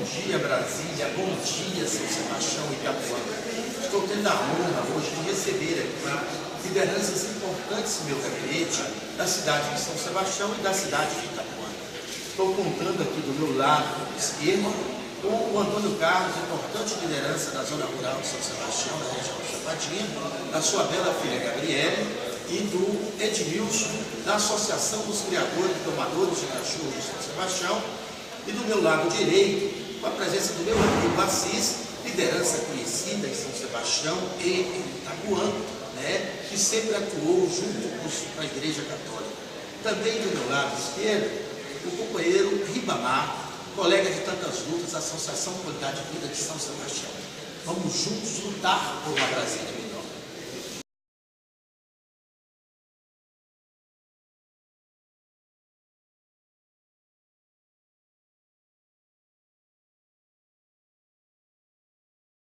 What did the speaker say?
dia, Brasília. Bom dia, São Sebastião e Itapuã. Estou tendo a honra hoje de receber aqui lideranças importantes no meu gabinete da cidade de São Sebastião e da cidade de Itapuã. Estou contando aqui do meu lado esquerdo com o Antônio Carlos, importante liderança da zona rural de São Sebastião, da região de Chapadinha, da sua bela filha Gabriele, e do Edmilson, da Associação dos Criadores e Tomadores de Cachorro de São Sebastião, e do meu lado direito, com a presença do meu amigo Assis, liderança conhecida em São Sebastião e em Itapuã, né, que sempre atuou junto com a Igreja Católica. Também do meu lado esquerdo, o companheiro Ribamar, colega de tantas lutas, Associação Qualidade de Vida de São Sebastião. Vamos juntos lutar por uma Brasília.